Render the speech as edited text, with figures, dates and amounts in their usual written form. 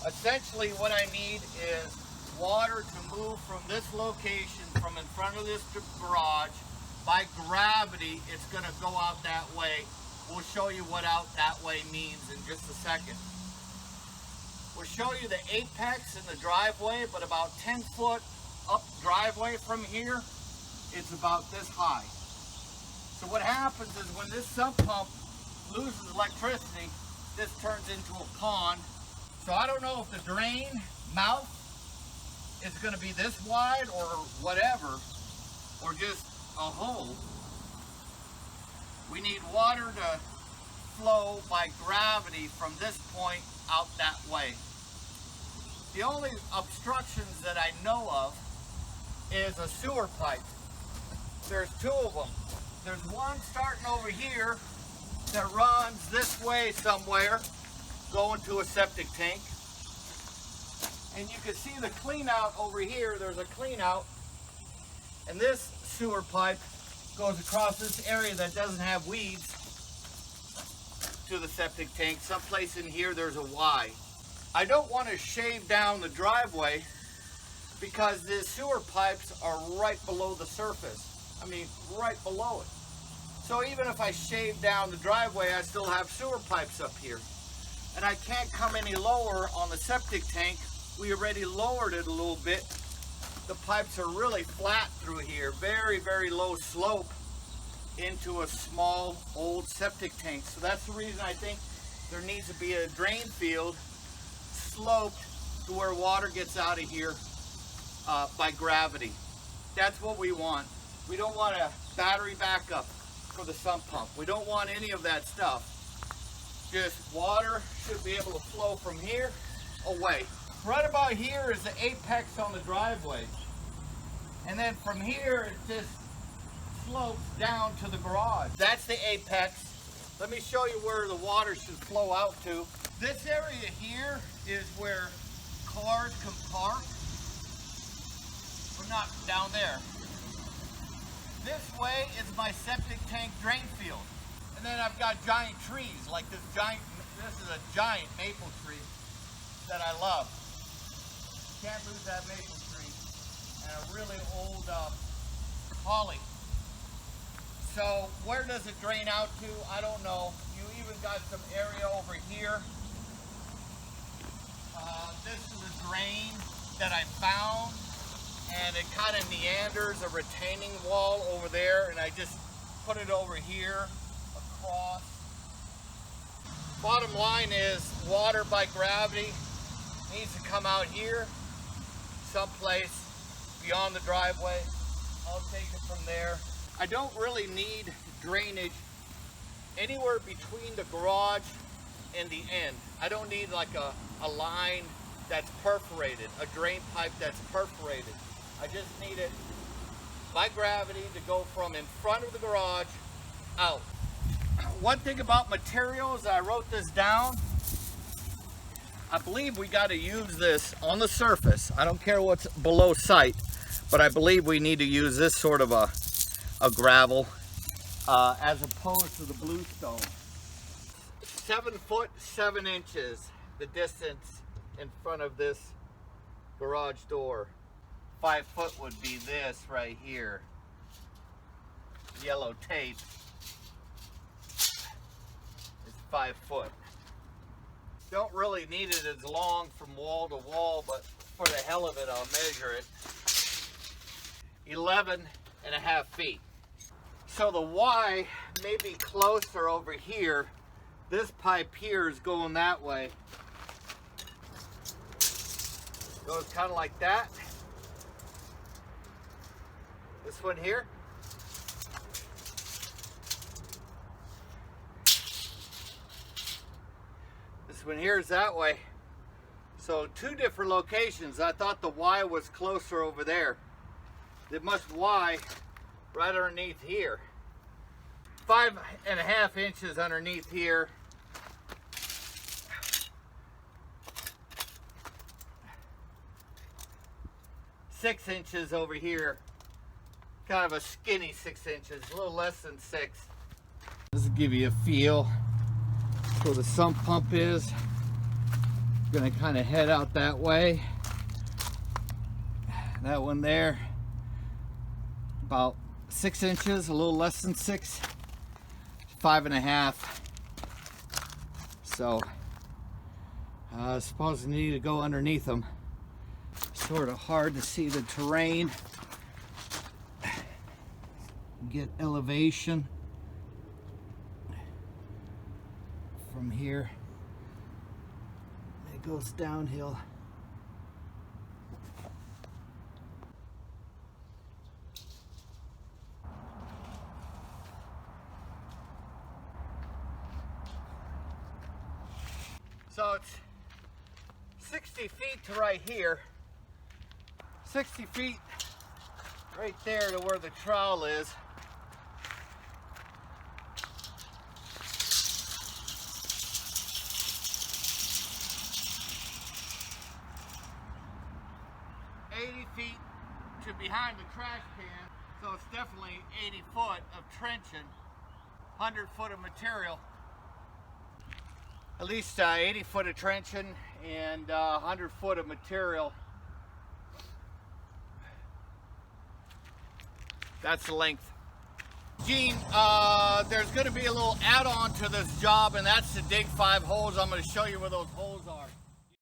Essentially what I need is water to move from this location, from in front of this garage. By gravity, it's going to go out that way. We'll show you what out that way means in just a second. We'll show you the apex in the driveway, but about 10 foot up driveway from here, it's about this high. So what happens is when this sump pump loses electricity, this turns into a pond. So I don't know if the drain mouth is going to be this wide or whatever, or just a hole. We need water to flow by gravity from this point out that way. The only obstructions that I know of is a sewer pipe. There's two of them. There's one starting over here that runs this way somewhere, going to a septic tank. And you can see the clean out over here. There's a clean out. And this sewer pipe goes across this area that doesn't have weeds to the septic tank. Someplace in here there's a Y. I don't want to shave down the driveway because the sewer pipes are right below the surface. I mean, right below it. So even if I shave down the driveway, I still have sewer pipes up here. And I can't come any lower on the septic tank. We already lowered it a little bit. The pipes are really flat through here. Very, very low slope into a small old septic tank. So that's the reason I think there needs to be a drain field sloped to where water gets out of here by gravity. That's what we want. We don't want a battery backup for the sump pump. We don't want any of that stuff. Just water should be able to flow from here away. Right about here is the apex on the driveway. And then from here it just slopes down to the garage. That's the apex. Let me show you where the water should flow out to. This area here is where cars can park, but not down there. This way is my septic tank drain field. And then I've got giant trees, like this is a giant maple tree that I love. Can't lose that maple tree. And a really old holly. So where does it drain out to? I don't know. You even got some area over here. This is a drain that I found, and it kind of meanders a retaining wall over there, and I just put it over here across. Bottom line is water by gravity needs to come out here someplace beyond the driveway. I'll take it from there. I don't really need drainage anywhere between the garage and the end. I don't need like a line that's perforated, a drain pipe that's perforated. I just need it by gravity to go from in front of the garage out. One thing about materials, I wrote this down. I believe we got to use this on the surface. I don't care what's below sight, but I believe we need to use this sort of a gravel as opposed to the bluestone. 7 foot 7 inches the distance in front of this garage door. 5 foot would be this right here. Yellow tape. It's 5 foot. Don't really need it as long from wall to wall, but for the hell of it, I'll measure it. 11.5 feet. So the Y may be closer over here. This pipe here is going that way. Goes kind of like that. This one here. This one here is that way. So 2 different locations. I thought the Y was closer over there. It must Y right underneath here. 5.5 inches underneath here. Six inches over here. Kind of a skinny 6 inches, a little less than 6. This will give you a feel where the sump pump is. going to kind of head out that way. That one there, about 6 inches, a little less than 6, 5.5. So I suppose I need to go underneath them. Sort of hard to see the terrain, get elevation from here. It goes downhill. So it's 60 feet to right here, 60 feet right there to where the trowel is. Feet to behind the trash can, so it's definitely 80 foot of trenching, 100 foot of material. At least 80 foot of trenching and 100 foot of material. That's the length. Gene, there's going to be a little add-on to this job, and that's to dig 5 holes. I'm going to show you where those holes are.